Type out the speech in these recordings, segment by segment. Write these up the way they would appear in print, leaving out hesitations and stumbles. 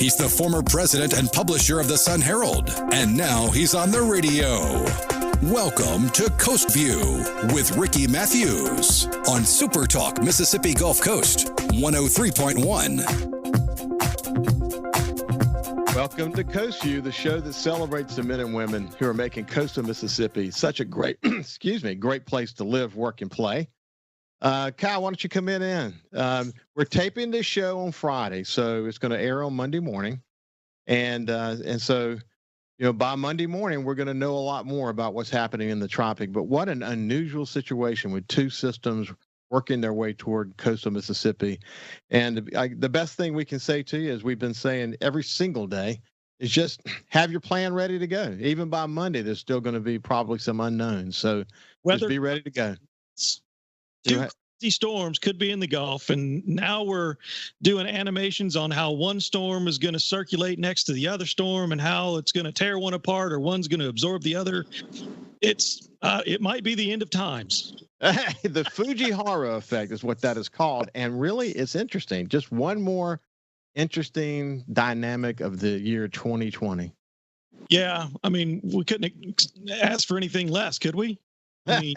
He's the former president and publisher of the Sun Herald, and now he's on the radio. Welcome to Coast View with Ricky Matthews on SuperTalk Mississippi Gulf Coast 103.1. Welcome to Coast View, the show that celebrates the men and women who are making coastal Mississippi such a great, great place to live, work, and play. Kyle, why don't you come in? We're taping this show on Friday, so it's going to air on Monday morning, and so by Monday morning we're going to know a lot more about what's happening in the tropic. But what an unusual situation with two systems working their way toward coastal Mississippi, and the best thing we can say to you, as we've been saying every single day, is just have your plan ready to go. Even by Monday, there's still going to be probably some unknowns, so just be ready to go. Two crazy storms could be in the Gulf, and now we're doing animations on how one storm is going to circulate next to the other storm and how it's going to tear one apart or one's going to absorb the other. It might be the end of times. The Fujihara effect is what that is called, and really it's interesting. Just one more interesting dynamic of the year 2020. Yeah, I mean, we couldn't ask for anything less, could we? I mean,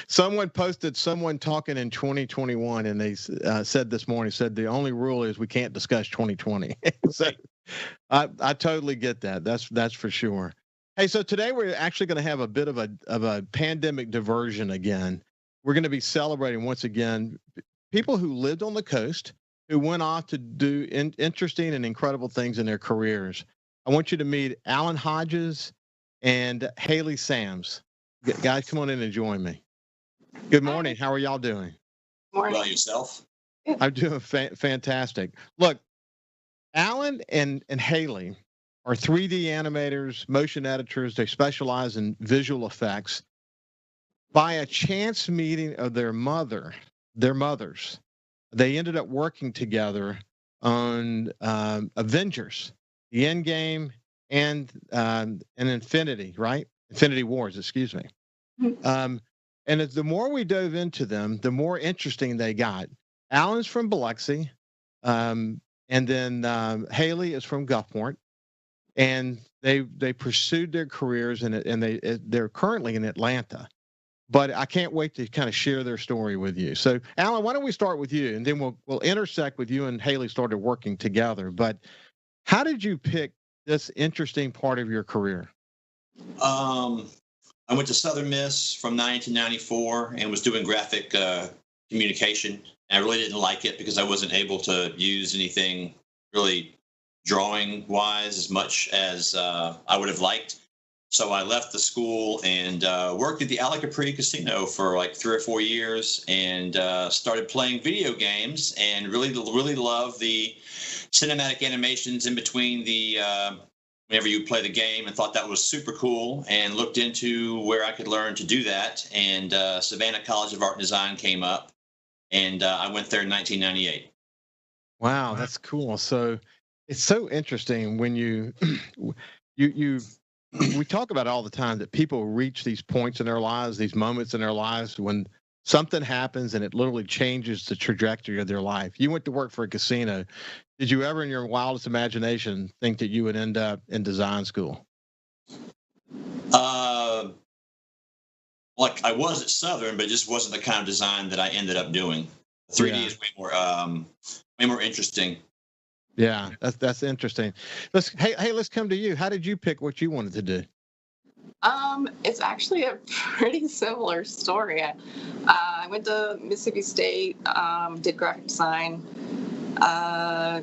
someone posted someone talking in 2021, and they said this morning, the only rule is we can't discuss 2020. So I totally get that. That's for sure. Hey, so today we're actually going to have a bit of a pandemic diversion again. We're going to be celebrating once again people who lived on the coast, who went off to do interesting and incredible things in their careers. I want you to meet Alan Hodges and Hailey Sams. Guys, come on in and join me. Good morning. How are y'all doing? Morning. Well, yourself? I'm doing fantastic. Look, Alan and Hailey are 3D animators, motion editors. They specialize in visual effects. By a chance meeting of their mothers, they ended up working together on Avengers, the Endgame, and Infinity, right? Infinity Wars, excuse me. And the more we dove into them, the more interesting they got. Alan's from Biloxi, and then Hailey is from Gulfport, and they pursued their careers, and they're currently in Atlanta. But I can't wait to kind of share their story with you. So, Alan, why don't we start with you, and then we'll intersect with you and Hailey started working together. But how did you pick this interesting part of your career? I went to Southern Miss from 1994 and was doing graphic communication. And I really didn't like it because I wasn't able to use anything really drawing-wise as much as I would have liked. So I left the school and worked at the Ala Capri Casino for like 3 or 4 years and started playing video games and really loved the cinematic animations in between the whenever you play the game, and thought that was super cool, and looked into where I could learn to do that. And Savannah College of Art and Design came up, and I went there in 1998. Wow, that's cool. So it's so interesting when you we talk about it all the time that people reach these points in their lives, these moments in their lives when something happens and it literally changes the trajectory of their life. You went to work for a casino. Did you ever in your wildest imagination think that you would end up in design school? Like I was at Southern, but it just wasn't the kind of design that I ended up doing. 3D is way more interesting. Yeah, that's interesting. Let's come to you. How did you pick what you wanted to do? It's actually a pretty similar story. I went to Mississippi State, did graphic design,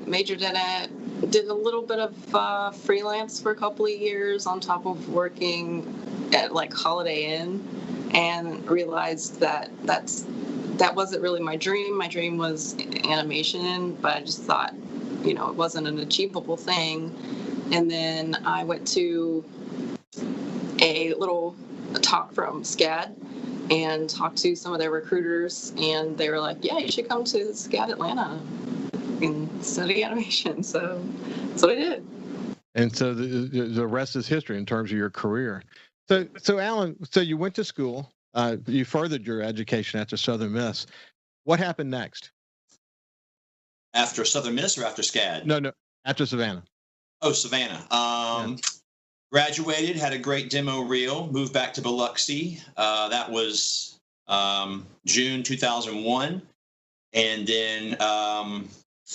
majored in it, did a little bit of freelance for a couple of years on top of working at like Holiday Inn, and realized that wasn't really my dream. My dream was animation, but I just thought, it wasn't an achievable thing. And then I went to a little talk from SCAD and talked to some of their recruiters, and they were like, yeah, you should come to SCAD Atlanta and study animation. So that's what I did. And so the rest is history in terms of your career. So Alan, so you went to school, you furthered your education after Southern Miss. What happened next? After Southern Miss or after SCAD? No. After Savannah. Oh, Savannah. Graduated, had a great demo reel, moved back to Biloxi. That was June 2001. And then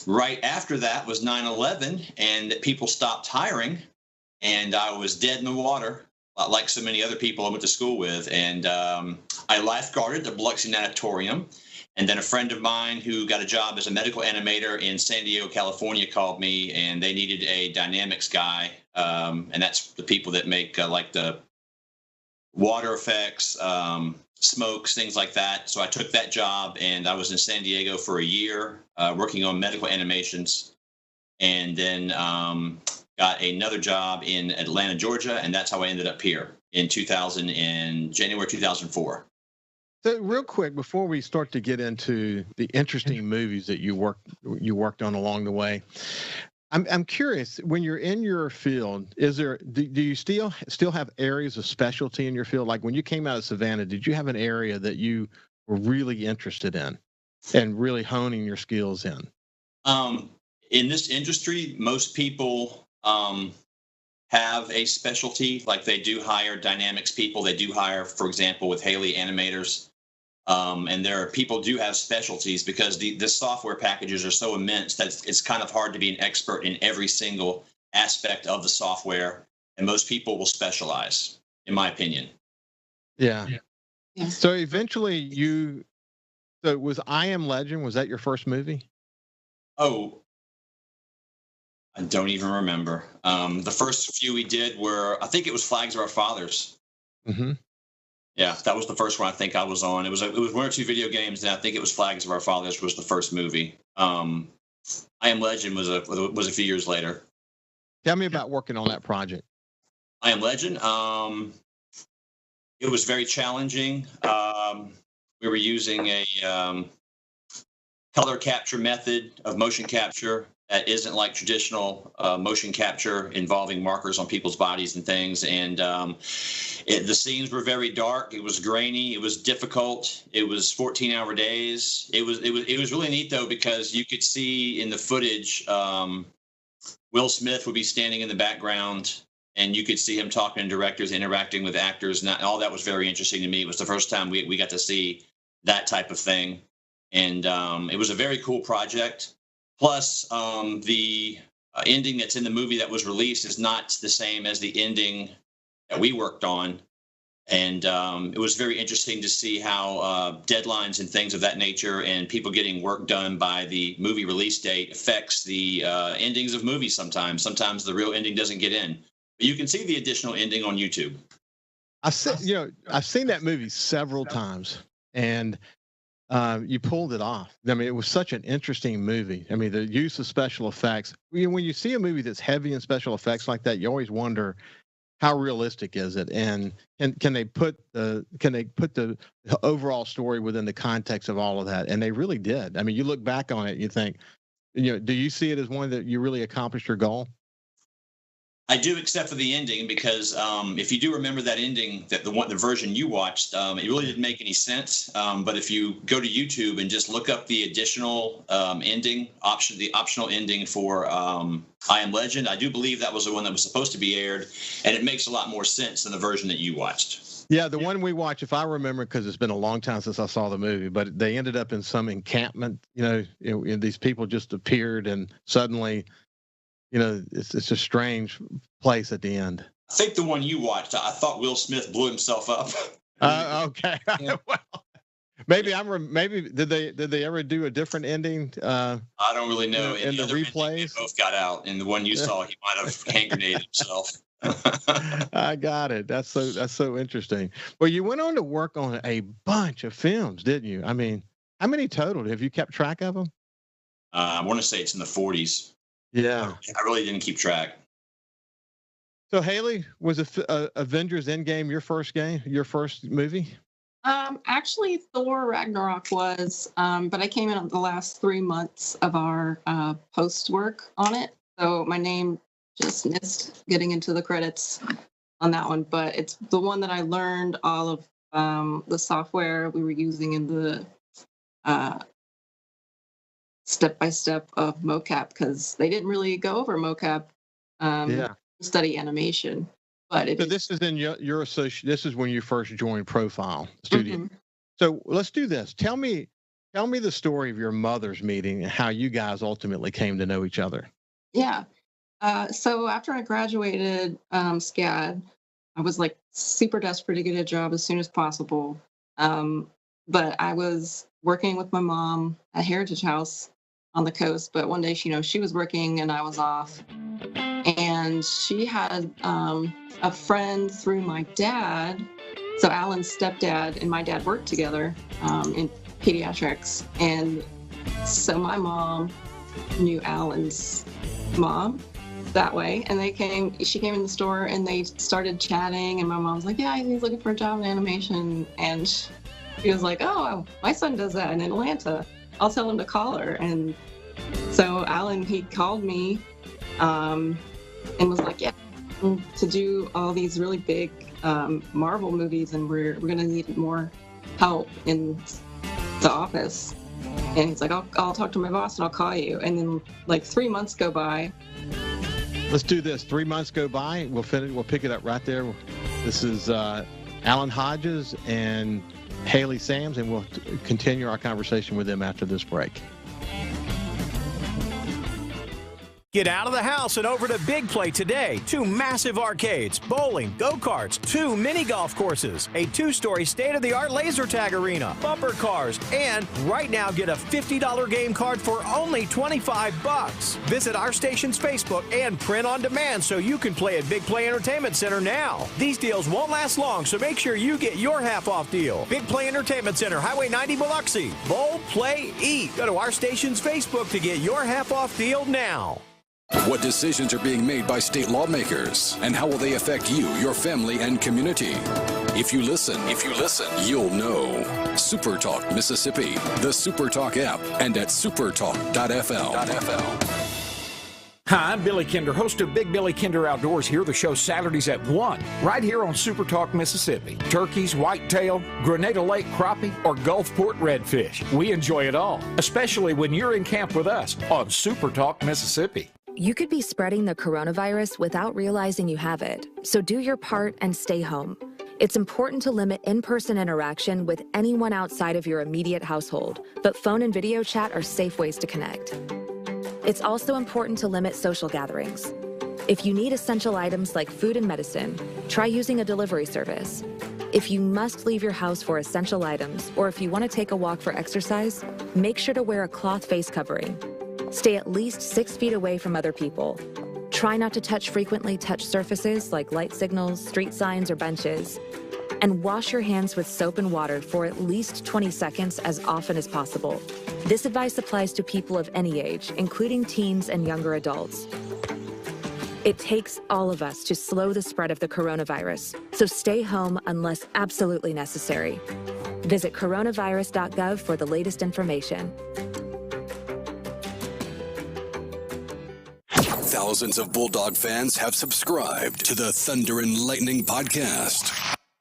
right after that was 9/11, and people stopped hiring, and I was dead in the water, like so many other people I went to school with. And I lifeguarded the Biloxi Natatorium. And then a friend of mine who got a job as a medical animator in San Diego, California, called me, and they needed a dynamics guy. And that's the people that make like the water effects, smokes, things like that. So I took that job, and I was in San Diego for a year working on medical animations. And then got another job in Atlanta, Georgia, and that's how I ended up here in January 2004. So real quick, before we start to get into the interesting movies that you worked on along the way, I'm curious, when you're in your field, do you still have areas of specialty in your field? Like when you came out of Savannah, did you have an area that you were really interested in and really honing your skills in? In this industry, most people have a specialty. Like they do hire dynamics people. They do hire, for example, with Hailey animators. And people do have specialties because the software packages are so immense that it's kind of hard to be an expert in every single aspect of the software. And most people will specialize, in my opinion. Yeah. So eventually was I Am Legend, was that your first movie? Oh, I don't even remember. The first few we did were, I think it was Flags of Our Fathers. Mm-hmm. Yeah, that was the first one I think I was on. It was one or two video games, and I think it was Flags of Our Fathers was the first movie. I Am Legend was a few years later. Tell me about working on that project. I Am Legend. It was very challenging. We were using a color capture method of motion capture that isn't like traditional motion capture involving markers on people's bodies and things. And the scenes were very dark. It was grainy. It was difficult. It was 14-hour days. It was really neat though, because you could see in the footage, Will Smith would be standing in the background, and you could see him talking to directors, interacting with actors, and all that was very interesting to me. It was the first time we got to see that type of thing, and it was a very cool project. Plus, the ending that's in the movie that was released is not the same as the ending that we worked on. And it was very interesting to see how deadlines and things of that nature and people getting work done by the movie release date affects the endings of movies sometimes. Sometimes the real ending doesn't get in. But you can see the additional ending on YouTube. I've seen that movie several times, and you pulled it off. I mean, it was such an interesting movie. I mean, the use of special effects. When you see a movie that's heavy in special effects like that, you always wonder how realistic is it, and can they put the overall story within the context of all of that? And they really did. I mean, you look back on it, you think, do you see it as one that you really accomplished your goal? I do, except for the ending, because if you do remember that ending, that the version you watched, it really didn't make any sense. But if you go to YouTube and just look up the additional ending option, the optional ending for I Am Legend, I do believe that was the one that was supposed to be aired, and it makes a lot more sense than the version that you watched. Yeah, the one we watched, if I remember, because it's been a long time since I saw the movie, but they ended up in some encampment. And these people just appeared, and suddenly, it's a strange place at the end. I think the one you watched, I thought Will Smith blew himself up. Okay. Yeah. Well, maybe did they ever do a different ending? I don't really know. In the replays, both got out, and the one you saw, he might have hand grenaded himself. I got it. That's so interesting. Well, you went on to work on a bunch of films, didn't you? I mean, how many total? Have you kept track of them? I want to say it's in the 40s. Yeah. I really didn't keep track. So Hailey, was Avengers Endgame your first movie? Actually, Thor Ragnarok was, but I came in on the last 3 months of our post work on it. So my name just missed getting into the credits on that one. But it's the one that I learned all of the software we were using in the step-by-step of mocap, because they didn't really go over mocap study animation. But this is in your this is when you first joined Profile Studio. Mm-hmm. So let's do this. Tell me the story of your mother's meeting and how you guys ultimately came to know each other. Yeah. So after I graduated SCAD, I was like super desperate to get a job as soon as possible. But I was working with my mom at Heritage House on the coast. But one day, she was working and I was off. And she had a friend through my dad. So Alan's stepdad and my dad worked together in pediatrics. And so my mom knew Alan's mom that way. And she came in the store and they started chatting. And my mom was like, yeah, he's looking for a job in animation. And she was like, oh, my son does that in Atlanta. I'll tell him to call her. And so Alan, he called me and was like, yeah, to do all these really big Marvel movies, and we're going to need more help in the office. And he's like, I'll talk to my boss and I'll call you. And then like 3 months go by. Let's do this. 3 months go by. We'll pick it up right there. This is Alan Hodges and Hailey Sams, and we'll continue our conversation with them after this break. Get out of the house and over to Big Play today. 2 massive arcades, bowling, go-karts, 2 mini golf courses, a 2-story state-of-the-art laser tag arena, bumper cars, and right now get a $50 game card for only $25. Visit our station's Facebook and print on demand so you can play at Big Play Entertainment Center now. These deals won't last long, so make sure you get your half-off deal. Big Play Entertainment Center, Highway 90, Biloxi. Bowl, play, eat. Go to our station's Facebook to get your half-off deal now. What decisions are being made by state lawmakers, and how will they affect you, your family, and community? If you listen, you'll know. SuperTalk Mississippi, the SuperTalk app, and at supertalk.fl. Hi, I'm Billy Kinder, host of Big Billy Kinder Outdoors. Here the show Saturdays at 1, right here on SuperTalk Mississippi. Turkeys, whitetail, Grenada Lake crappie, or Gulfport redfish. We enjoy it all, especially when you're in camp with us on SuperTalk Mississippi. You could be spreading the coronavirus without realizing you have it, so do your part and stay home. It's important to limit in-person interaction with anyone outside of your immediate household, but phone and video chat are safe ways to connect. It's also important to limit social gatherings. If you need essential items like food and medicine, try using a delivery service. If you must leave your house for essential items, or if you want to take a walk for exercise, make sure to wear a cloth face covering. Stay at least 6 feet away from other people. Try not to frequently touch surfaces like light signals, street signs, or benches. And wash your hands with soap and water for at least 20 seconds as often as possible. This advice applies to people of any age, including teens and younger adults. It takes all of us to slow the spread of the coronavirus, so stay home unless absolutely necessary. Visit coronavirus.gov for the latest information. Thousands of Bulldog fans have subscribed to the Thunder and Lightning podcast.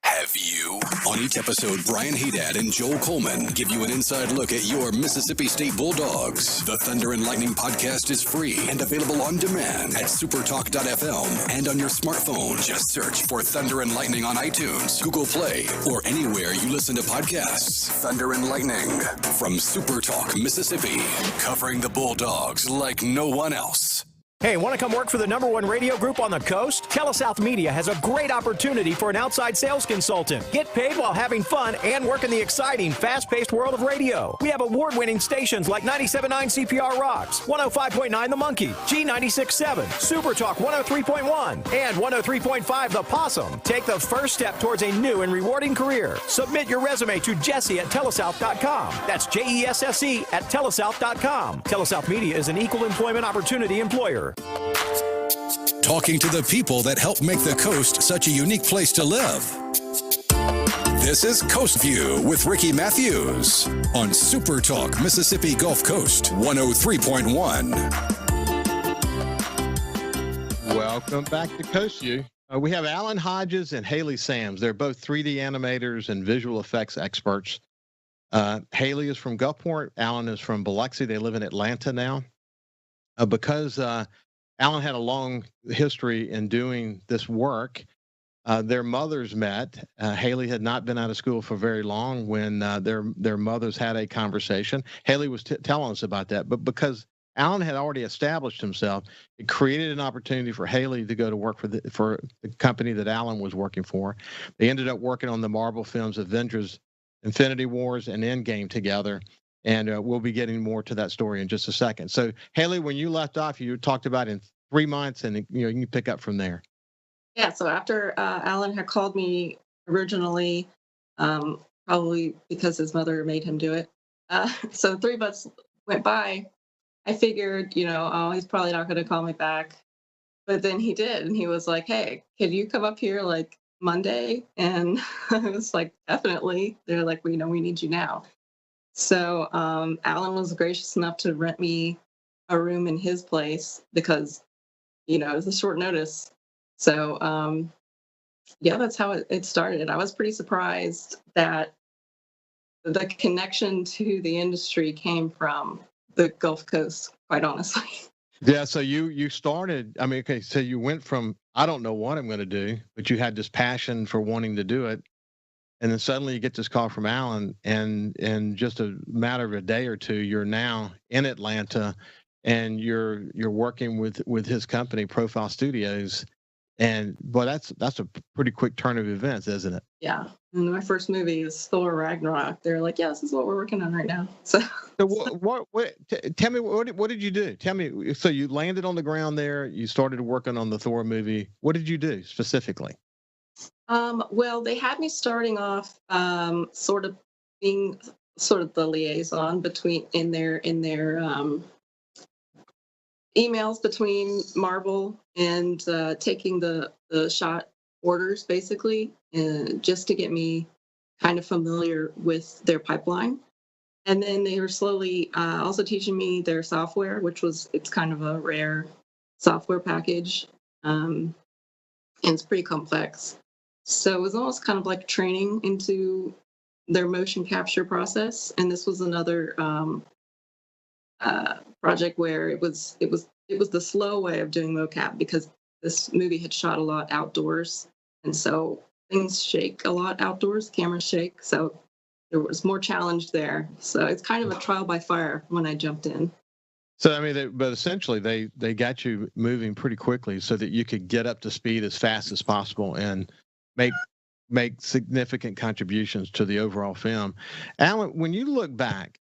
Have you? On each episode, Brian Haydad and Joel Coleman give you an inside look at your Mississippi State Bulldogs. The Thunder and Lightning podcast is free and available on demand at supertalk.fm and on your smartphone. Just search for Thunder and Lightning on iTunes, Google Play, or anywhere you listen to podcasts. Thunder and Lightning from SuperTalk Mississippi, covering the Bulldogs like no one else. Hey, want to come work for the #1 radio group on the coast? TeleSouth Media has a great opportunity for an outside sales consultant. Get paid while having fun and work in the exciting, fast-paced world of radio. We have award-winning stations like 97.9 CPR Rocks, 105.9 The Monkey, G96.7, SuperTalk 103.1, and 103.5 The Possum. Take the first step towards a new and rewarding career. Submit your resume to Jesse at telesouth.com. That's JESSE at telesouth.com. TeleSouth Media is an equal employment opportunity employer. Talking to the people that help make the coast such a unique place to live. This is Coast View with Ricky Matthews on Super Talk Mississippi Gulf Coast 103.1. Welcome back to Coast View. We have Alan Hodges and Hailey Sams. They're both 3D animators and visual effects experts. Hailey is from Gulfport. Alan is from Biloxi. They live in Atlanta now. Because Alan had a long history in doing this work, their mothers met. Hailey had not been out of school for very long when their mothers had a conversation. Hailey was telling us about that, but because Alan had already established himself, it created an opportunity for Hailey to go to work for the company that Alan was working for. They ended up working on the Marvel films Avengers, Infinity Wars, and Endgame together. And we'll be getting more to that story in just a second. So, Hailey, when you left off, you talked about in 3 months, and you can pick up from there. Yeah, so after Alan had called me originally, probably because his mother made him do it. So 3 months went by. I figured, oh, he's probably not going to call me back. But then he did. And he was like, hey, can you come up here like Monday? And I was like, definitely. They're like, we need you now. So Alan was gracious enough to rent me a room in his place because, it was a short notice. So, yeah, that's how it started. I was pretty surprised that the connection to the industry came from the Gulf Coast, quite honestly. Yeah, so you started, okay, so you went from, I don't know what I'm going to do, but you had this passion for wanting to do it. And then suddenly you get this call from Alan, and in just a matter of a day or two, you're now in Atlanta, and you're working with his company, Profile Studios. And boy, that's a pretty quick turn of events, isn't it? Yeah. And my first movie is Thor Ragnarok. They're like, yeah, this is what we're working on right now. So tell me, what did you do? Tell me. So you landed on the ground there. You started working on the Thor movie. What did you do specifically? Well, they had me starting off sort of being sort of the liaison in their emails between Marvel and taking the shot orders, basically, just to get me kind of familiar with their pipeline. And then they were slowly also teaching me their software, it's kind of a rare software package. And it's pretty complex. So it was almost kind of like training into their motion capture process. And this was another project where it was the slow way of doing mocap, because this movie had shot a lot outdoors, and so things shake a lot outdoors, cameras shake, so there was more challenge there. So it's kind of a trial by fire when I jumped in. So but essentially they got you moving pretty quickly so that you could get up to speed as fast as possible and make significant contributions to the overall film. Alan, when you look back,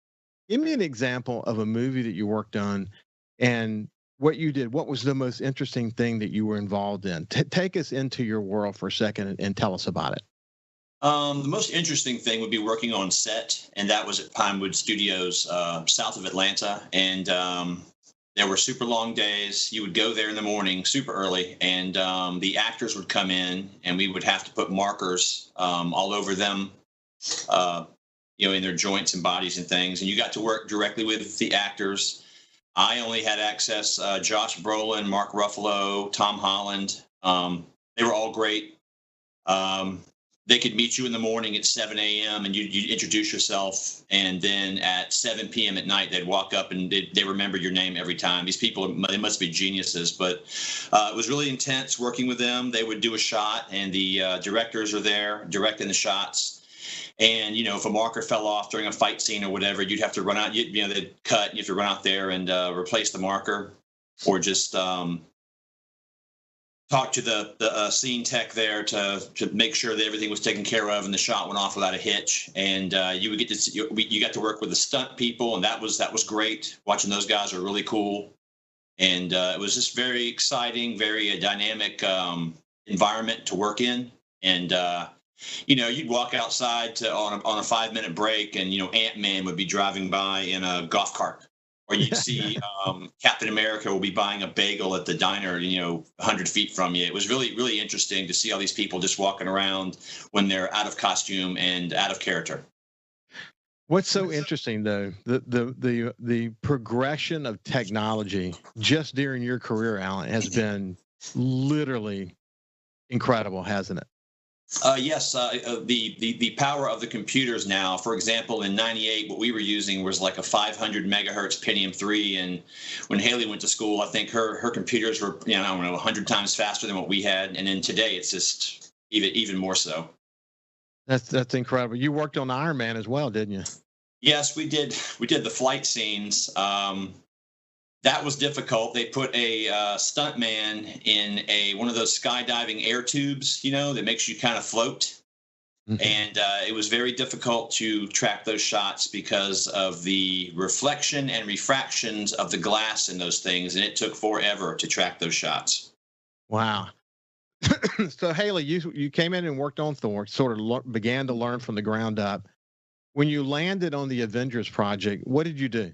give me an example of a movie that you worked on and what you did. What was the most interesting thing that you were involved in? Take us into your world for a second and tell us about it. The most interesting thing would be working on set, and that was at Pinewood Studios, south of Atlanta. And there were super long days. You would go there in the morning, super early, and the actors would come in, and we would have to put markers all over them, in their joints and bodies and things. And you got to work directly with the actors. I only had access, Josh Brolin, Mark Ruffalo, Tom Holland. They were all great. They could meet you in the morning at 7 a.m. and you'd introduce yourself. And then at 7 p.m. at night, they'd walk up and they remember your name every time. These people, they must be geniuses. But it was really intense working with them. They would do a shot, and the directors are there directing the shots. And, if a marker fell off during a fight scene or whatever, you'd have to run out, they'd cut, you have to run out there and replace the marker, or just talk to the scene tech there to make sure that everything was taken care of and the shot went off without a hitch. And you got to work with the stunt people, and that was great. Watching those guys are really cool. And it was just very exciting, very dynamic environment to work in. And you'd walk outside on a 5-minute break, and Ant-Man would be driving by in a golf cart, or you'd see Captain America will be buying a bagel at the diner 100 feet from you. It was really, really interesting to see all these people just walking around when they're out of costume and out of character. What's so interesting, though, the progression of technology just during your career, Alan, has been literally incredible, hasn't it? Yes, the power of the computers now. For example, in '98, what we were using was like a 500 megahertz Pentium 3, and when Hailey went to school, I think her computers were, I don't know, 100 times faster than what we had, and then today it's just even more so. That's incredible. You worked on Iron Man as well, didn't you? Yes, we did. We did the flight scenes. That was difficult. They put a stuntman in one of those skydiving air tubes, that makes you kind of float. Mm-hmm. And it was very difficult to track those shots because of the reflection and refractions of the glass in those things, and it took forever to track those shots. Wow. So, Hailey, you came in and worked on Thor, sort of began to learn from the ground up. When you landed on the Avengers project, what did you do?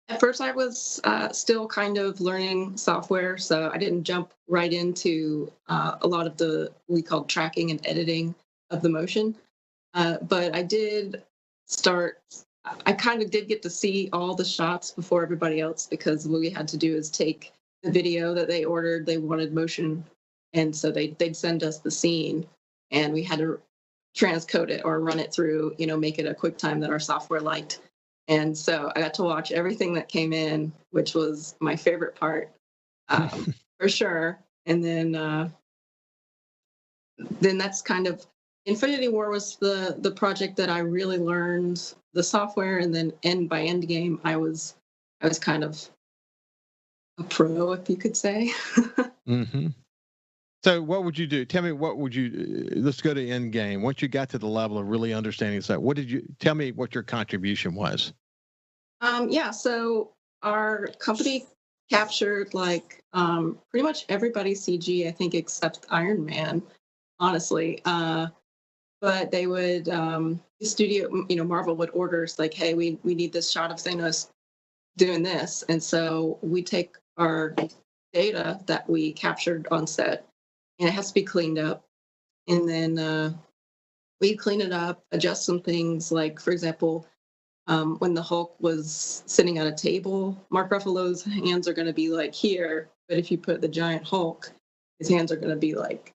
At first, I was still kind of learning software, so I didn't jump right into a lot of we called tracking and editing of the motion. But I did I kind of did get to see all the shots before everybody else, because what we had to do is take the video that they ordered. They wanted motion, and so they'd send us the scene, and we had to transcode it or run it through, make it a QuickTime that our software liked. And so I got to watch everything that came in, which was my favorite part, for sure. And then that's kind of Infinity War was the project that I really learned the software, and then by Endgame I was kind of a pro, if you could say. Mm-hmm. So what would you do? Tell me, let's go to Endgame. Once you got to the level of really understanding stuff, tell me what your contribution was? So our company captured pretty much everybody's CG, I think, except Iron Man, honestly. But they would, the studio, Marvel would order like, hey, we need this shot of Thanos doing this. And so we take our data that we captured on set, and it has to be cleaned up. And then we clean it up, adjust some things. Like, for example, when the Hulk was sitting at a table, Mark Ruffalo's hands are going to be like here. But if you put the giant Hulk, his hands are going to be like,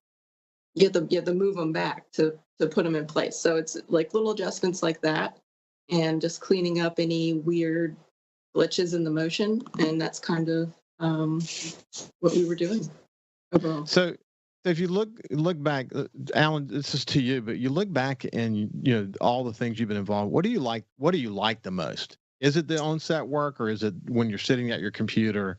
you have to move them back to put them in place. So it's like little adjustments like that, and just cleaning up any weird glitches in the motion. And that's kind of what we were doing overall. So if you look back, Alan, this is to you, but you look back and all the things you've been involved. What do you like? What do you like the most? Is it the on-set work, or is it when you're sitting at your computer,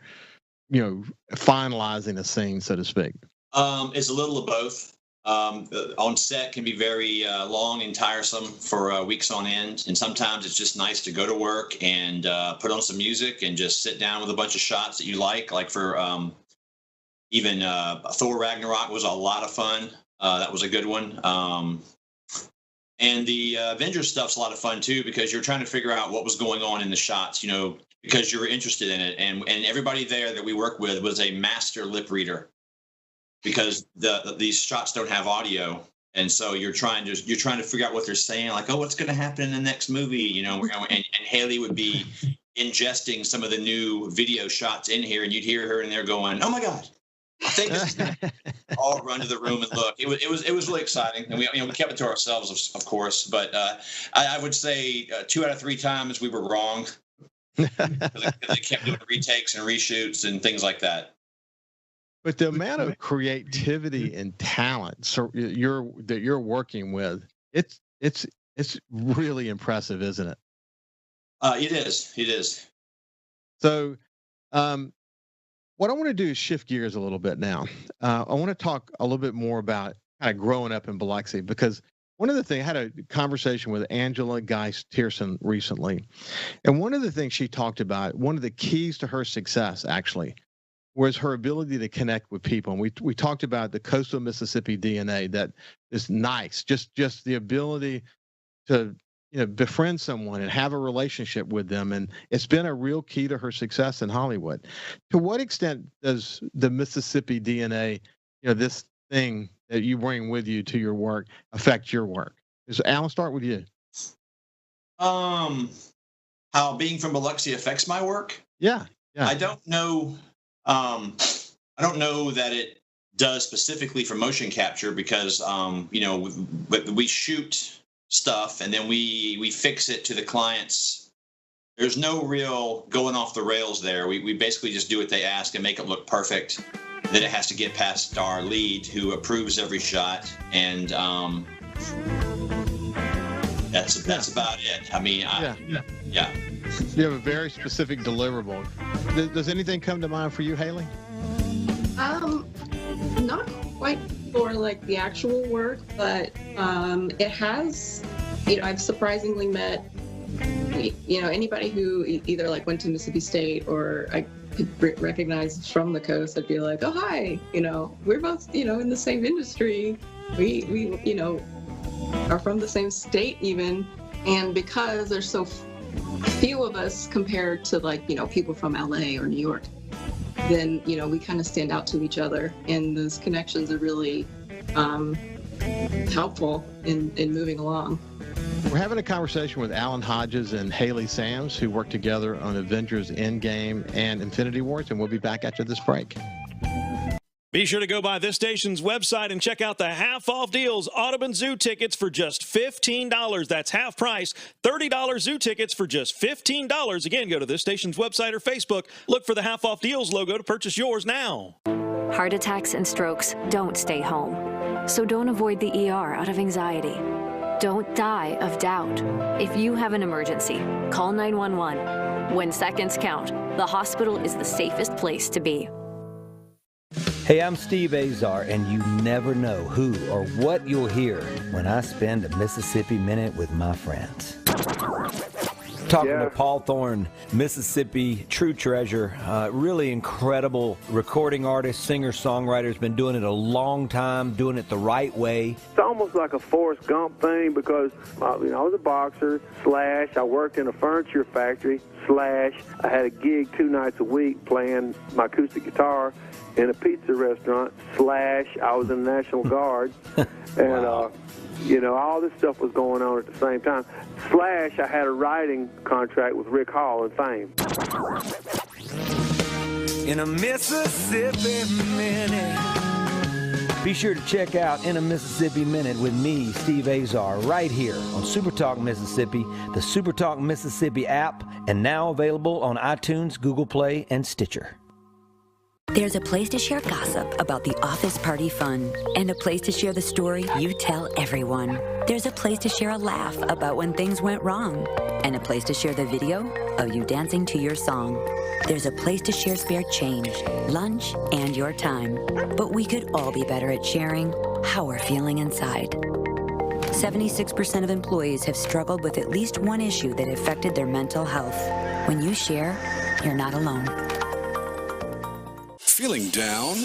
finalizing a scene, so to speak? It's a little of both. On set can be very long and tiresome for weeks on end, and sometimes it's just nice to go to work and put on some music and just sit down with a bunch of shots that you like for even Thor Ragnarok was a lot of fun. That was a good one. And the Avengers stuff's a lot of fun too, because you're trying to figure out what was going on in the shots, because you're interested in it. And everybody there that we work with was a master lip reader, because these shots don't have audio. And so you're trying to figure out what they're saying, like, oh, what's going to happen in the next movie, and Hailey would be ingesting some of the new video shots in here, and you'd hear her in there going, oh my God, I think this is going to all run to the room and look. It was really exciting, and we kept it to ourselves, of course. But I would say 2 out of 3 times we were wrong, because they kept doing retakes and reshoots and things like that. But the amount of creativity and talent that you're working with, it's really impressive, isn't it? It is. So, what I want to do is shift gears a little bit now. I want to talk a little bit more about kind of growing up in Biloxi, because one of the things, I had a conversation with Angela Geist-Tierson recently, and one of the things she talked about, one of the keys to her success actually, was her ability to connect with people. And we talked about the coastal Mississippi DNA that is nice, just the ability to befriend someone and have a relationship with them. And it's been a real key to her success in Hollywood. To what extent does the Mississippi DNA, this thing that you bring with you to your work, affect your work? So Alan, start with you. How being from Biloxi affects my work? Yeah. I don't know. I don't know that it does specifically for motion capture because, we shoot stuff and then we fix it to the client's. There's no real going off the rails there. We basically just do what they ask and make it look perfect. Then it has to get past our lead who approves every shot. And that's about it. I mean, yeah. You have a very specific deliverable. Does anything come to mind for you, Hailey? Not quite for like the actual work, but it has, I've surprisingly met, anybody who either like went to Mississippi State or I could recognize from the coast. I'd be like, oh, hi, we're both, in the same industry. We are from the same state even. And because there's so few of us compared to like, people from LA or New York, then, we kind of stand out to each other. And those connections are really helpful in moving along. We're having a conversation with Alan Hodges and Hailey Sams, who work together on Avengers Endgame and Infinity Wars, and we'll be back after this break. Be sure to go by this station's website and check out the half-off deals. Audubon Zoo tickets for just $15. That's half price. $30 zoo tickets for just $15. Again, go to this station's website or Facebook. Look for the half-off deals logo to purchase yours now. Heart attacks and strokes don't stay home. So don't avoid the ER out of anxiety. Don't die of doubt. If you have an emergency, call 911. When seconds count, the hospital is the safest place to be. Hey, I'm Steve Azar, and you never know who or what you'll hear when I spend a Mississippi Minute with my friends. Talking to Paul Thorne, Mississippi true treasure, really incredible recording artist, singer, songwriter, has been doing it a long time, doing it the right way. It's almost like a Forrest Gump thing because, I was a boxer, / I worked in a furniture factory, / I had a gig 2 nights a week playing my acoustic guitar in a pizza restaurant, / I was in the National Guard, and, all this stuff was going on at the same time. / I had a writing contract with Rick Hall and Fame. In a Mississippi Minute. Be sure to check out In a Mississippi Minute with me, Steve Azar, right here on SuperTalk Mississippi, the SuperTalk Mississippi app, and now available on iTunes, Google Play, and Stitcher. There's a place to share gossip about the office party fun, and a place to share the story you tell everyone. There's a place to share a laugh about when things went wrong, and a place to share the video of you dancing to your song. There's a place to share spare change, lunch, and your time. But we could all be better at sharing how we're feeling inside. 76% of employees have struggled with at least one issue that affected their mental health. When you share, you're not alone. Feeling down?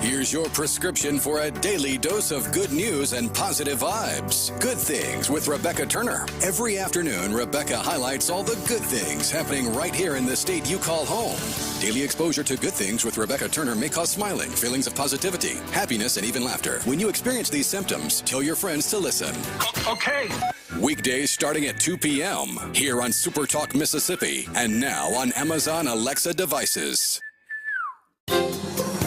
Here's your prescription for a daily dose of good news and positive vibes. Good Things with Rebecca Turner. Every afternoon, Rebecca highlights all the good things happening right here in the state you call home. Daily exposure to Good Things with Rebecca Turner may cause smiling, feelings of positivity, happiness, and even laughter. When you experience these symptoms, tell your friends to listen. Okay. Weekdays starting at 2 p.m. here on SuperTalk Mississippi and now on Amazon Alexa devices.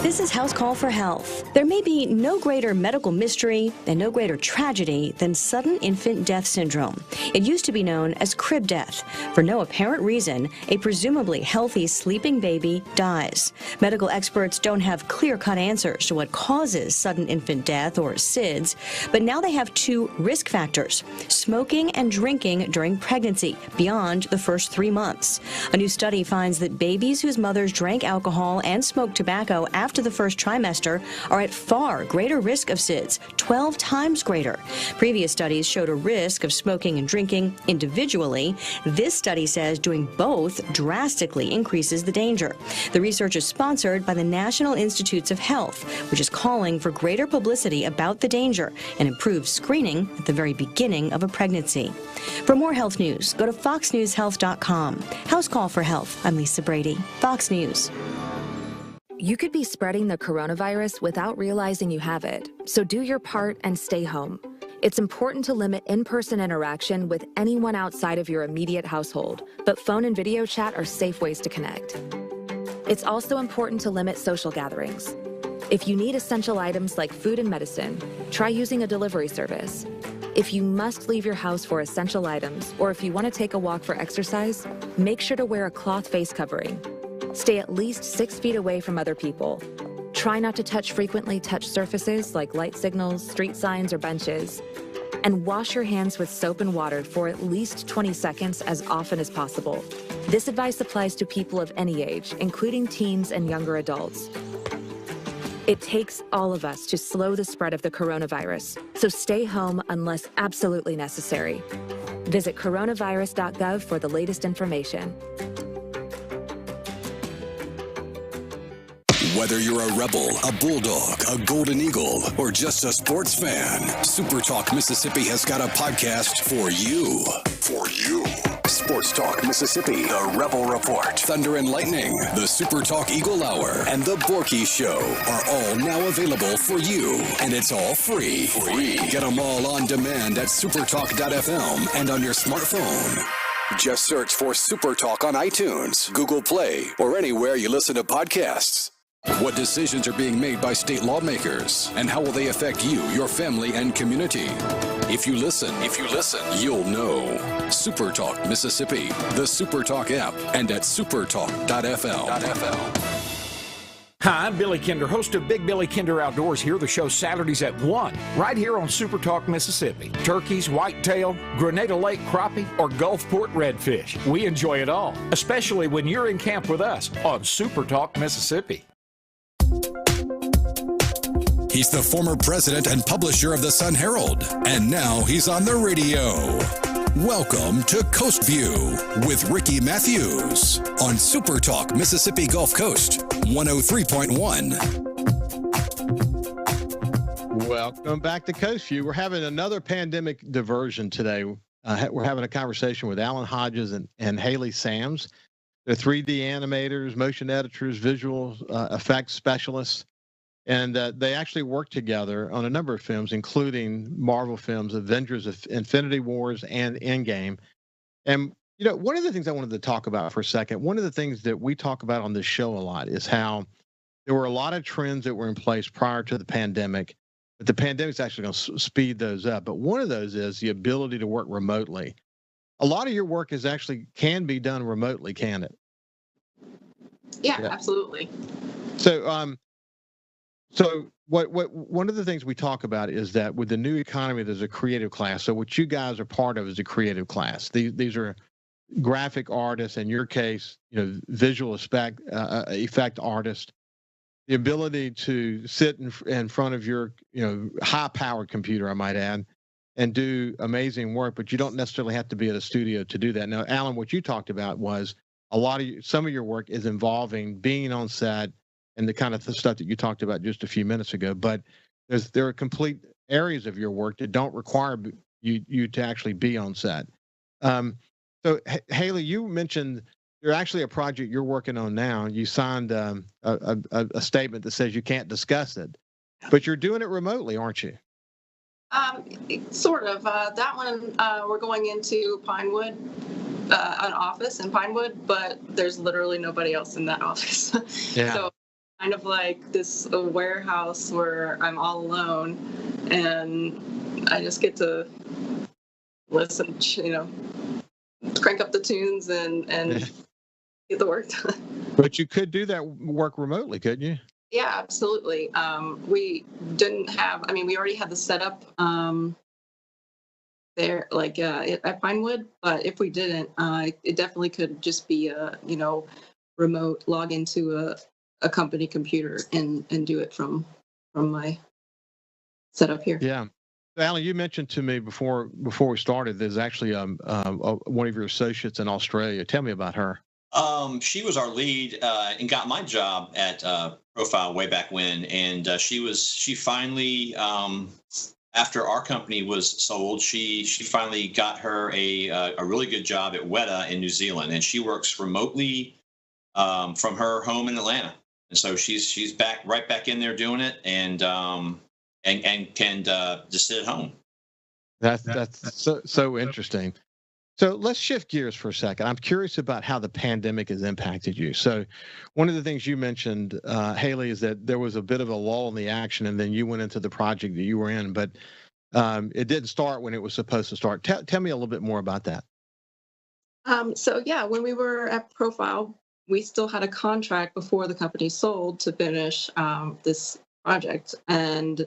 This is House Call for Health. There may be no greater medical mystery and no greater tragedy than sudden infant death syndrome. It used to be known as crib death. For no apparent reason, a presumably healthy sleeping baby dies. Medical experts don't have clear-cut answers to what causes sudden infant death, or SIDS, but now they have 2 risk factors: smoking and drinking during pregnancy beyond the first 3 months. A new study finds that babies whose mothers drank alcohol and smoked tobacco after the first trimester are at far greater risk of SIDS, 12 times greater. Previous studies showed a risk of smoking and drinking individually. This study says doing both drastically increases the danger. The research is sponsored by the National Institutes of Health, which is calling for greater publicity about the danger and improved screening at the very beginning of a pregnancy. For more health news, go to foxnewshealth.com. House Call for Health. I'm Lisa Brady, Fox News. You could be spreading the coronavirus without realizing you have it, so do your part and stay home. It's important to limit in-person interaction with anyone outside of your immediate household, but phone and video chat are safe ways to connect. It's also important to limit social gatherings. If you need essential items like food and medicine, try using a delivery service. If you must leave your house for essential items, or if you want to take a walk for exercise, make sure to wear a cloth face covering. Stay at least 6 feet away from other people. Try not to touch frequently touched surfaces like light signals, street signs, or benches. And wash your hands with soap and water for at least 20 seconds as often as possible. This advice applies to people of any age, including teens and younger adults. It takes all of us to slow the spread of the coronavirus, so stay home unless absolutely necessary. Visit coronavirus.gov for the latest information. Whether you're a Rebel, a Bulldog, a Golden Eagle, or just a sports fan, SuperTalk Mississippi has got a podcast for you. For you. Sports Talk Mississippi, The Rebel Report, Thunder and Lightning, the SuperTalk Eagle Hour, and The Borky Show are all now available for you. And it's all free. Get them all on demand at supertalk.fm and on your smartphone. Just search for SuperTalk on iTunes, Google Play, or anywhere you listen to podcasts. What decisions are being made by state lawmakers, and how will they affect you, your family, and community? If you listen, you'll know. SuperTalk Mississippi, the SuperTalk app, and at supertalk.fm. Hi, I'm Billy Kinder, host of Big Billy Kinder Outdoors. Here the show Saturdays at 1, right here on SuperTalk Mississippi. Turkeys, whitetail, Grenada Lake crappie, or Gulfport redfish. We enjoy it all, especially when you're in camp with us on SuperTalk Mississippi. He's the former president and publisher of the Sun Herald, and now he's on the radio. Welcome to Coast View with Ricky Matthews on SuperTalk Mississippi Gulf Coast 103.1. Welcome back to Coast View. We're having another pandemic diversion today. We're having a conversation with Alan Hodges and Hailey Sams. They're 3D animators, motion editors, visual effects specialists. And they actually work together on a number of films, including Marvel films, Avengers, Infinity Wars, and Endgame. And, you know, one of the things I wanted to talk about for a second, one of the things that we talk about on this show a lot is how there were a lot of trends that were in place prior to the pandemic, but the pandemic's actually going to speed those up. But one of those is the ability to work remotely. A lot of your work can be done remotely, can it? Yeah. Absolutely. So what one of the things we talk about is that with the new economy, there's a creative class. So what you guys are part of is a creative class. These are graphic artists, in your case, visual effect artists. The ability to sit in front of your high-powered computer, I might add, and do amazing work, but you don't necessarily have to be at a studio to do that. Now, Alan, what you talked about was some of your work is involving being on set and the kind of stuff that you talked about just a few minutes ago. But there are complete areas of your work that don't require you to actually be on set. So, Hailey, you mentioned there's actually a project you're working on now. You signed a statement that says you can't discuss it, but you're doing it remotely, aren't you? Sort of. That one, we're going into Pinewood, an office in Pinewood, but there's literally nobody else in that office. Yeah. So kind of like this warehouse where I'm all alone and I just get to listen, crank up the tunes and get the work done. But you could do that work remotely, couldn't you? Yeah, absolutely. We didn't have, we already had the setup there, at Pinewood, but if we didn't, it definitely could just be a, remote log into a company computer and do it from my setup here. Yeah. Alan, you mentioned to me before we started, there's actually one of your associates in Australia. Tell me about her. She was our lead and got my job at Profile way back when, and she finally, after our company was sold, she finally got her a really good job at Weta in New Zealand, and she works remotely from her home in Atlanta, and so she's right back in there doing it, and can just sit at home. That's so interesting. So let's shift gears for a second. I'm curious about how the pandemic has impacted you. So one of the things you mentioned, Hailey, is that there was a bit of a lull in the action, and then you went into the project that you were in, but it didn't start when it was supposed to start. Tell me a little bit more about that. So yeah, when we were at Profile, we still had a contract before the company sold to finish this project, and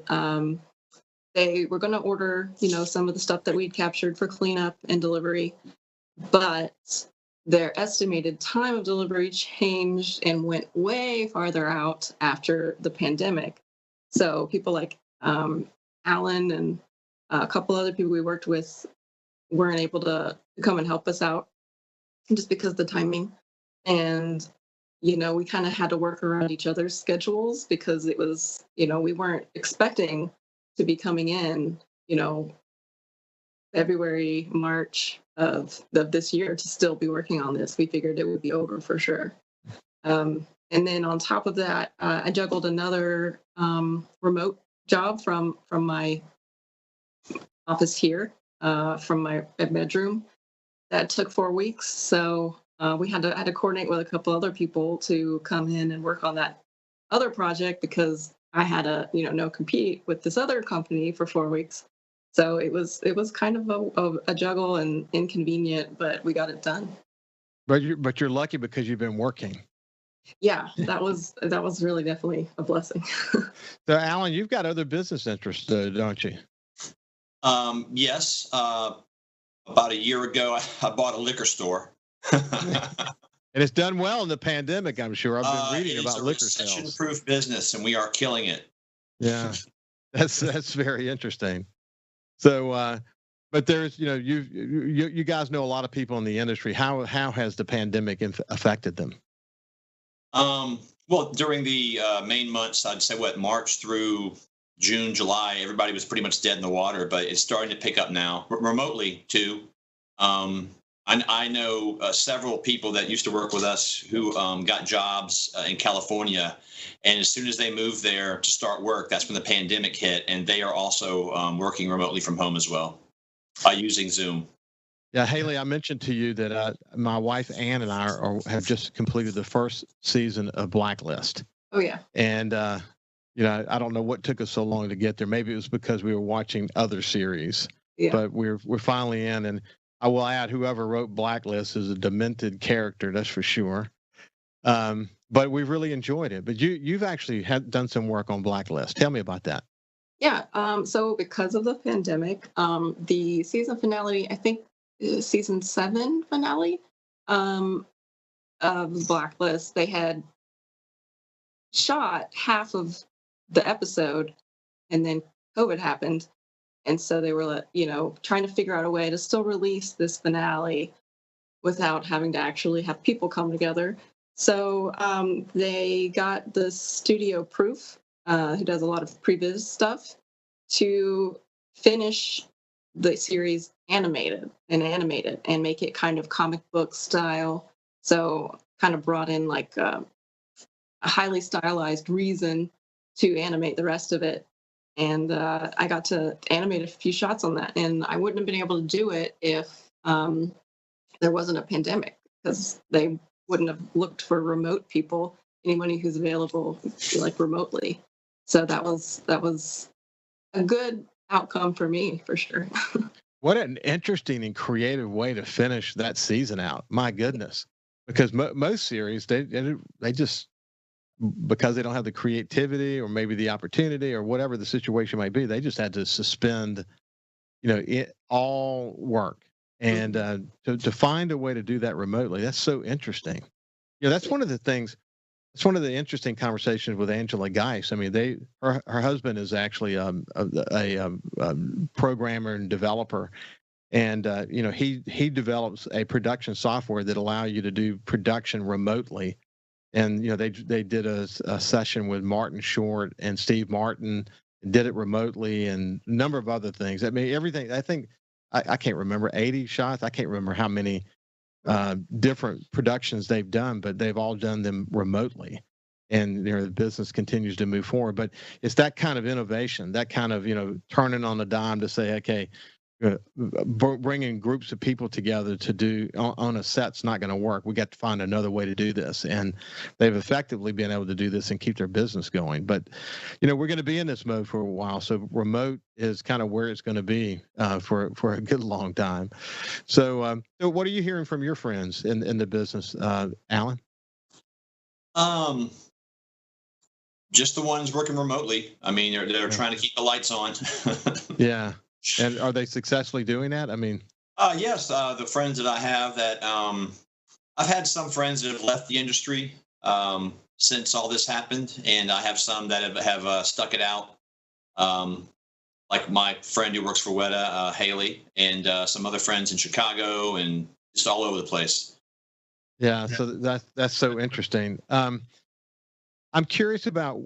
they were going to order, some of the stuff that we'd captured for cleanup and delivery, but their estimated time of delivery changed and went way farther out after the pandemic. So people like Alan and a couple other people we worked with weren't able to come and help us out just because of the timing. And, we kind of had to work around each other's schedules because it was, we weren't expecting to be coming in, February, March of this year to still be working on this. We figured it would be over for sure. And then on top of that, I juggled another remote job from my office here, from my bedroom. That took 4 weeks. So we had to coordinate with a couple other people to come in and work on that other project because I had to, no compete with this other company for 4 weeks. So it was kind of a juggle and inconvenient, but we got it done. But you're lucky because you've been working. Yeah, that was really definitely a blessing. So Alan, you've got other business interests, don't you? Yes. About a year ago, I bought a liquor store. And it's done well in the pandemic, I'm sure. I've been reading about liquor sales. It's a recession-proof business, and we are killing it. Yeah, that's very interesting. So, but there's, you guys know a lot of people in the industry. How has the pandemic affected them? Well, during the main months, I'd say March through June, July, everybody was pretty much dead in the water, but it's starting to pick up now, remotely too. I know several people that used to work with us who got jobs in California, and as soon as they moved there to start work, that's when the pandemic hit, and they are also working remotely from home as well by using Zoom. Yeah, Hailey, I mentioned to you that my wife Ann and I have just completed the first season of Blacklist. Oh yeah. And I don't know what took us so long to get there. Maybe it was because we were watching other series. Yeah. But we're finally in, and I will add, whoever wrote Blacklist is a demented character, that's for sure. But we really enjoyed it. But you've actually done some work on Blacklist. Tell me about that. Yeah. So because of the pandemic, the season finale, I think season 7 finale of Blacklist, they had shot half of the episode, and then COVID happened. And so they were, trying to figure out a way to still release this finale without having to actually have people come together. So they got the studio Proof, who does a lot of previs stuff, to finish the series animated and make it kind of comic book style. So kind of brought in like a highly stylized reason to animate the rest of it. And I got to animate a few shots on that. And I wouldn't have been able to do it if there wasn't a pandemic, because they wouldn't have looked for remote people, anybody who's available like remotely. So that was a good outcome for me, for sure. What an interesting and creative way to finish that season out. My goodness. Because most series, they just, because they don't have the creativity or maybe the opportunity or whatever the situation might be, they just had to suspend, all work. And to find a way to do that remotely, that's so interesting. That's one of the things. It's one of the interesting conversations with Angela Geis. I mean, her husband is actually a programmer and developer, and he develops a production software that allow you to do production remotely. And they did a session with Martin Short and Steve Martin, did it remotely, and a number of other things. I mean, everything. I think I can't remember 80 shots. I can't remember how many different productions they've done, but they've all done them remotely, and the business continues to move forward. But it's that kind of innovation, that kind of turning on the dime to say, okay, bringing groups of people together to do on a set's not going to work. We got to find another way to do this, and they've effectively been able to do this and keep their business going. But we're going to be in this mode for a while, so remote is kind of where it's going to be for a good long time. So what are you hearing from your friends in the business, Alan? Just the ones working remotely. I mean, they're trying to keep the lights on. Yeah. And are they successfully doing that? I mean, yes. The friends that I have that I've had some friends that have left the industry since all this happened, and I have some that have stuck it out. Like my friend who works for Weta, Hailey, and some other friends in Chicago, and just all over the place. Yeah. So that's so interesting. I'm curious about.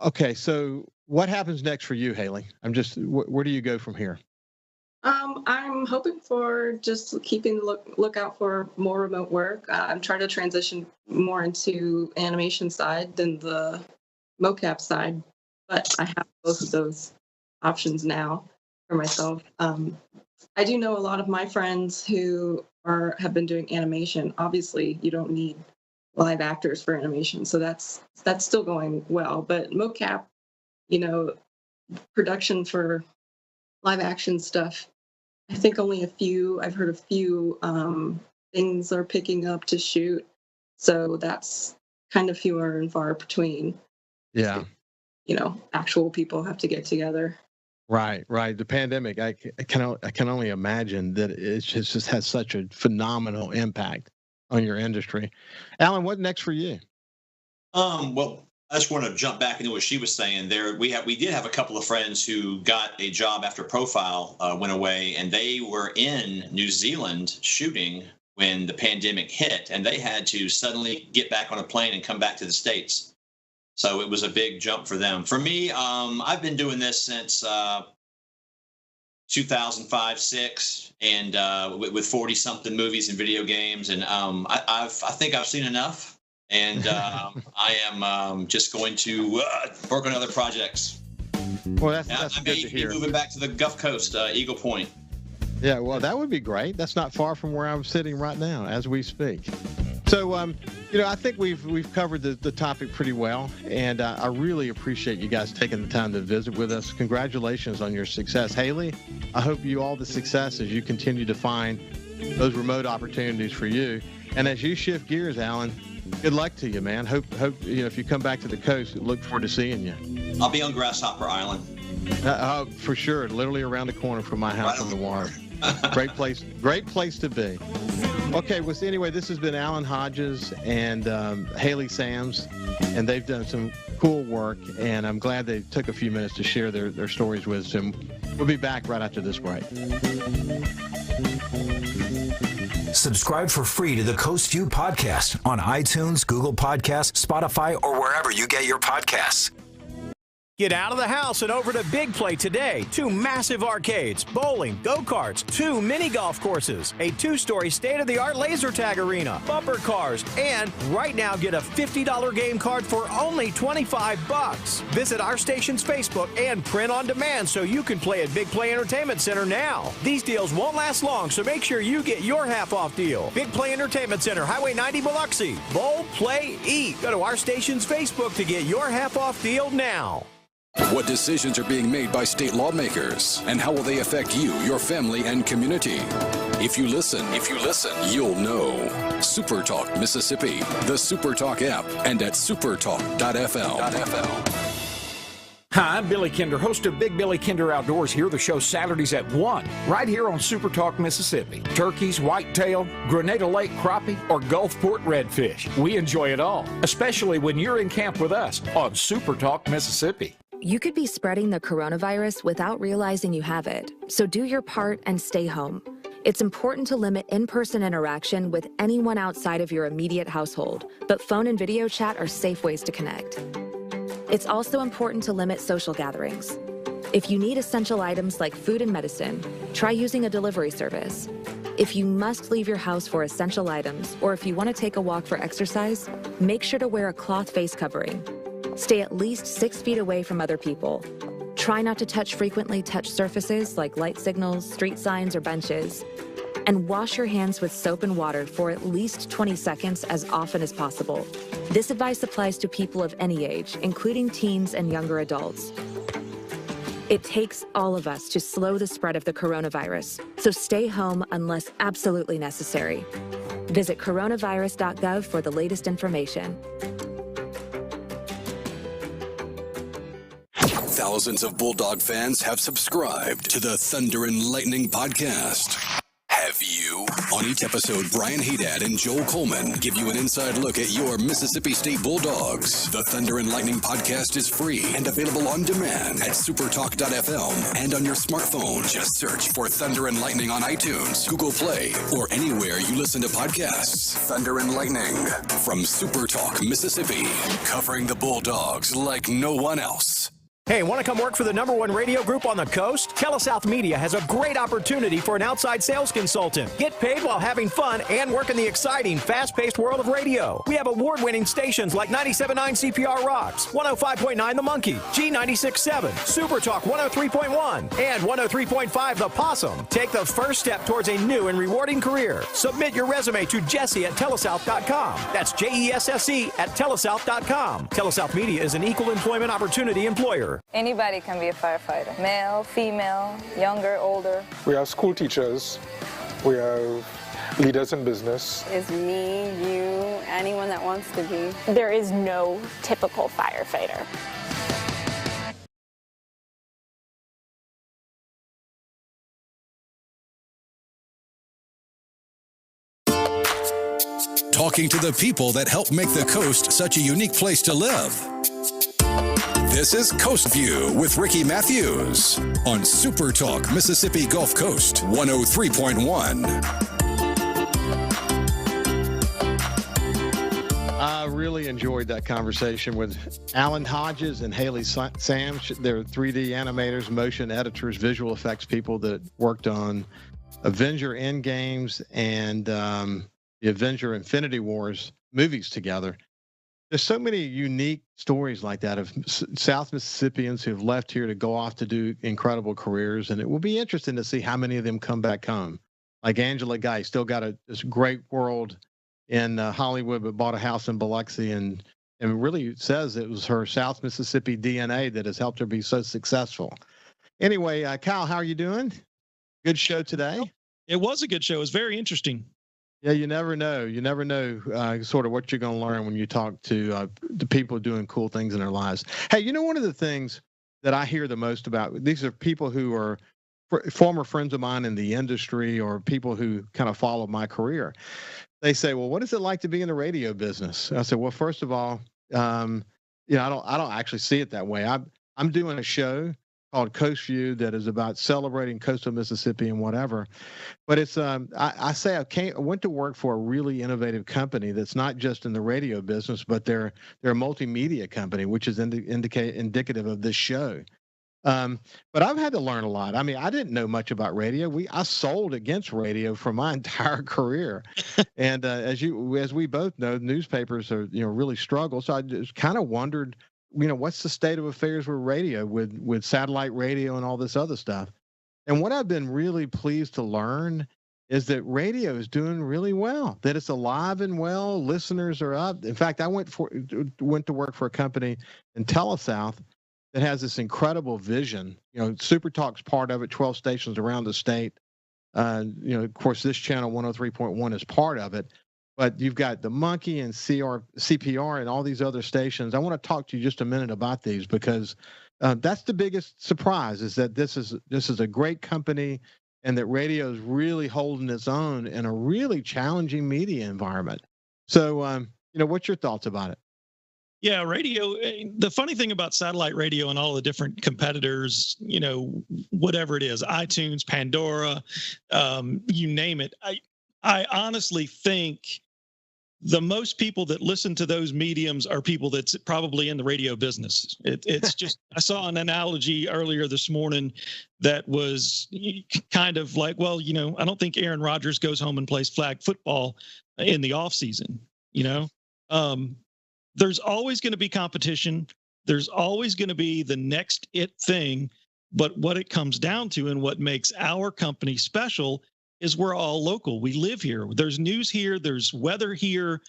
Okay, so what happens next for you, Hailey? Where do you go from here? I'm hoping for just keeping the lookout for more remote work. I'm trying to transition more into animation side than the mocap side, but I have both of those options now for myself. I do know a lot of my friends who have been doing animation. Obviously, you don't need live actors for animation, so that's still going well. But mocap, production for live action stuff, I think I've heard a few things are picking up to shoot, so that's kind of fewer and far between. Yeah. Actual people have to get together. Right. The pandemic, I can only imagine that it just has such a phenomenal impact on your industry. Alan, what next for you? Well, I just want to jump back into what she was saying there. We did have a couple of friends who got a job after Profile went away, and they were in New Zealand shooting when the pandemic hit, and they had to suddenly get back on a plane and come back to the States. So it was a big jump for them. For me, I've been doing this since 2005-06, and with 40-something movies and video games, and I think I've seen enough, and I am just going to work on other projects. Well, that's good to hear. I may be moving back to the Gulf Coast, Eagle Point. Yeah, well, that would be great. That's not far from where I'm sitting right now as we speak. So, I think we've covered the topic pretty well, and I really appreciate you guys taking the time to visit with us. Congratulations on your success. Hailey, I hope you all the success as you continue to find those remote opportunities for you. And as you shift gears, Alan, good luck to you, man. Hope if you come back to the coast, look forward to seeing you. I'll be on Grasshopper Island. For sure, literally around the corner from my house on the water. Great place to be. Okay, well, anyway, this has been Alan Hodges and Hailey Sams, and they've done some cool work, and I'm glad they took a few minutes to share their stories with us, and we'll be back right after this break. Subscribe for free to the Coast View podcast on iTunes, Google Podcasts, Spotify, or wherever you get your podcasts. Get out of the house and over to Big Play today. 2 massive arcades, bowling, go-karts, 2 mini golf courses, a 2-story state-of-the-art laser tag arena, bumper cars, and right now get a $50 game card for only $25. Visit our station's Facebook and print on demand so you can play at Big Play Entertainment Center now. These deals won't last long, so make sure you get your half-off deal. Big Play Entertainment Center, Highway 90 Biloxi. Bowl, play, eat. Go to our station's Facebook to get your half-off deal now. What decisions are being made by state lawmakers, and how will they affect you, your family, and community? If you listen, you'll know. SuperTalk Mississippi, the SuperTalk app, and at supertalk.fl. Hi, I'm Billy Kinder, host of Big Billy Kinder Outdoors. Hear the show Saturdays at 1, right here on SuperTalk Mississippi. Turkeys, whitetail, Grenada Lake crappie, or Gulfport redfish. We enjoy it all, especially when you're in camp with us on SuperTalk Mississippi. You could be spreading the coronavirus without realizing you have it, so do your part and stay home. It's important to limit in-person interaction with anyone outside of your immediate household, but phone and video chat are safe ways to connect. It's also important to limit social gatherings. If you need essential items like food and medicine, try using a delivery service. If you must leave your house for essential items, or if you want to take a walk for exercise, make sure to wear a cloth face covering. Stay at least 6 feet away from other people. Try not to touch frequently touched surfaces like light signals, street signs, or benches. And wash your hands with soap and water for at least 20 seconds as often as possible. This advice applies to people of any age, including teens and younger adults. It takes all of us to slow the spread of the coronavirus, so stay home unless absolutely necessary. Visit coronavirus.gov for the latest information. Thousands of Bulldog fans have subscribed to the Thunder and Lightning podcast. Have you? On each episode, Brian Haydad and Joel Coleman give you an inside look at your Mississippi State Bulldogs. The Thunder and Lightning podcast is free and available on demand at supertalk.fm and on your smartphone. Just search for Thunder and Lightning on iTunes, Google Play, or anywhere you listen to podcasts. Thunder and Lightning from SuperTalk, Mississippi, covering the Bulldogs like no one else. Hey, want to come work for the #1 radio group on the coast? TeleSouth Media has a great opportunity for an outside sales consultant. Get paid while having fun and work in the exciting, fast-paced world of radio. We have award-winning stations like 97.9 CPR Rocks, 105.9 The Monkey, G96.7, SuperTalk 103.1, and 103.5 The Possum. Take the first step towards a new and rewarding career. Submit your resume to Jesse at telesouth.com. That's JESSE at telesouth.com. TeleSouth Media is an equal employment opportunity employer. Anybody can be a firefighter. Male, female, younger, older. We have school teachers. We have leaders in business. Is me, you, anyone that wants to be. There is no typical firefighter. Talking to the people that help make the coast such a unique place to live. This is Coast View with Ricky Matthews on SuperTalk Mississippi Gulf Coast 103.1. I really enjoyed that conversation with Alan Hodges and Hailey Sams. They're 3D animators, motion editors, visual effects people that worked on Avenger Endgames and the Avenger Infinity Wars movies together. There's so many unique stories like that of South Mississippians who've left here to go off to do incredible careers, and it will be interesting to see how many of them come back home. Like Angela Guy, still got this great world in Hollywood, but bought a house in Biloxi, and really says it was her South Mississippi DNA that has helped her be so successful. Anyway, Kyle, how are you doing? Good show today. It was a good show. It was very interesting. Yeah, you never know. You never know sort of what you're going to learn when you talk to the people doing cool things in their lives. Hey, you know, one of the things that I hear the most about, these are people who are former friends of mine in the industry or people who kind of followed my career. They say, well, what is it like to be in the radio business? I said, well, first of all, you know, I don't actually see it that way. I'm doing a show called Coast View that is about celebrating coastal Mississippi and whatever. But it's I went to work for a really innovative company that's not just in the radio business, but they're a multimedia company, which is indicative of this show. But I've had to learn a lot. I mean, I didn't know much about radio. I sold against radio for my entire career, and as we both know, newspapers are really struggle. So I just kind of wondered, what's the state of affairs with radio, with satellite radio and all this other stuff. And what I've been really pleased to learn is that radio is doing really well, that it's alive and well. Listeners are up. In fact, I went to work for a company in TeleSouth that has this incredible vision. SuperTalk's part of it, 12 stations around the state. Of course, this channel 103.1 is part of it. But you've got the Monkey and CPR and all these other stations. I want to talk to you just a minute about these because that's the biggest surprise, is that this is a great company and that radio is really holding its own in a really challenging media environment. So, what's your thoughts about it? Yeah, radio. The funny thing about satellite radio and all the different competitors, whatever it is, iTunes, Pandora, you name it. I honestly think the most people that listen to those mediums are people that's probably in the radio business. It's just, I saw an analogy earlier this morning that was kind of like, well, I don't think Aaron Rodgers goes home and plays flag football in the off season. There's always going to be competition. There's always going to be the next it thing. But what it comes down to and what makes our company special is we're all local. We live here. There's news here. There's weather here.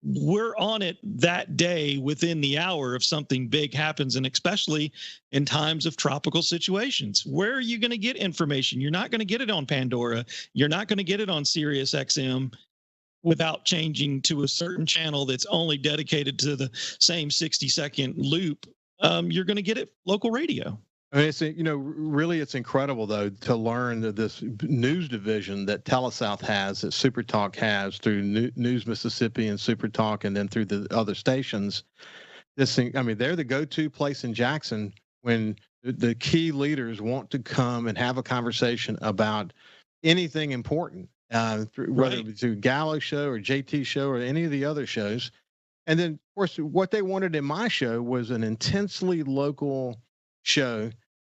We're on it that day within the hour if something big happens, and especially in times of tropical situations. Where are you going to get information? You're not going to get it on Pandora. You're not going to get it on Sirius XM without changing to a certain channel that's only dedicated to the same 60-second loop. You're going to get it local radio. I mean, it's, really it's incredible, though, to learn that this news division that TeleSouth has, that SuperTalk has through News Mississippi and SuperTalk, and then through the other stations. This thing, I mean, they're the go-to place in Jackson when the key leaders want to come and have a conversation about anything important, whether it be through Gallo Show or JT Show or any of the other shows. And then, of course, what they wanted in my show was an intensely local show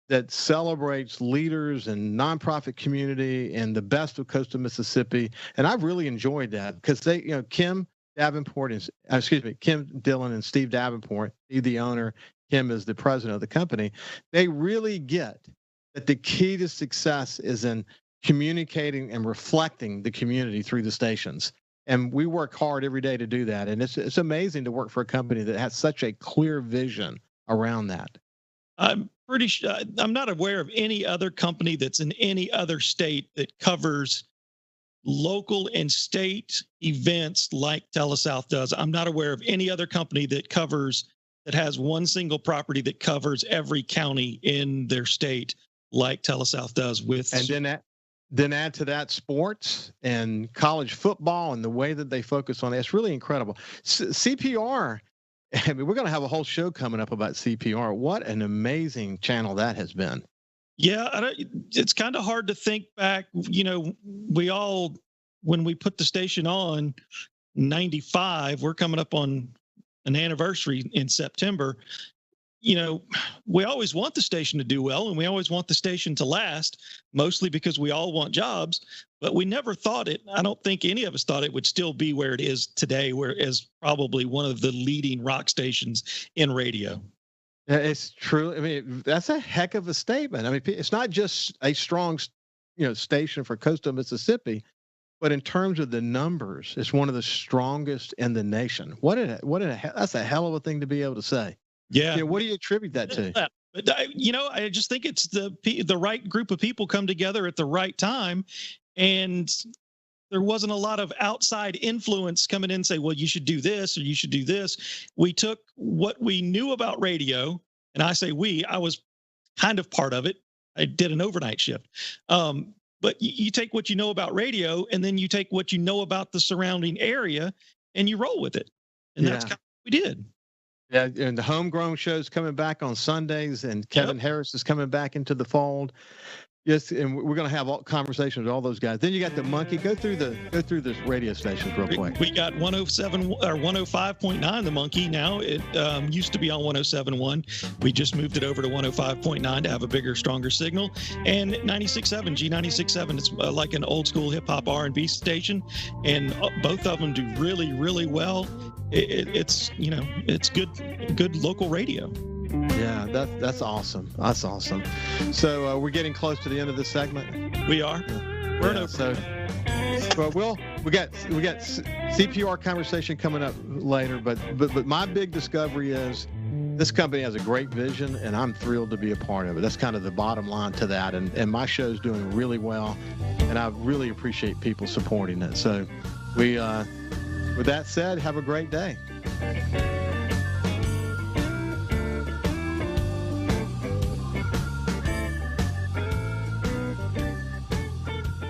that celebrates leaders and nonprofit community and the best of coastal Mississippi. And I've really enjoyed that because they, Kim Dillon and Steve Davenport, Steve the owner, Kim is the president of the company. They really get that the key to success is in communicating and reflecting the community through the stations. And we work hard every day to do that. And it's amazing to work for a company that has such a clear vision around that. I'm pretty sure I'm not aware of any other company that's in any other state that covers local and state events like TeleSouth does. I'm not aware of any other company that has one single property that covers every county in their state like TeleSouth does. And then add to that sports and college football and the way that they focus on it. It's really incredible. CPR. I mean, we're going to have a whole show coming up about CPR. What an amazing channel that has been. Yeah, it's kind of hard to think back. We all, when we put the station on 95, we're coming up on an anniversary in September. We always want the station to do well, and we always want the station to last, mostly because we all want jobs. But we never thought I don't think any of us thought it would still be where it is today, where it is probably one of the leading rock stations in radio. It's true. I mean, that's a heck of a statement. I mean, it's not just a strong, station for coastal Mississippi, but in terms of the numbers, it's one of the strongest in the nation. That's a hell of a thing to be able to say. Yeah. What do you attribute that to? But I just think it's the right group of people come together at the right time, and there wasn't a lot of outside influence coming in and say, well, you should do this or you should do this. We took what we knew about radio, and I say I was kind of part of it. I did an overnight shift. But you take what you know about radio, and then you take what you know about the surrounding area, and you roll with it. And that's kind of what we did. Yeah, and the homegrown show's coming back on Sundays, and Kevin Harris is coming back into the fold. Yes, and we're going to have conversations with all those guys. Then you got the Monkey. Go through the radio stations real quick. We got 107 or 105.9 the Monkey now. It used to be on 107.1. We just moved it over to 105.9 to have a bigger, stronger signal. And 96.7 G96.7. It's like an old school hip hop R&B station, and both of them do really, really well. It's good local radio. Yeah, that's awesome. That's awesome. So we're getting close to the end of this segment. We are. We got CPR conversation coming up later, but my big discovery is this company has a great vision, and I'm thrilled to be a part of it. That's kind of the bottom line to that, and my show's doing really well, and I really appreciate people supporting it. So with that said, have a great day.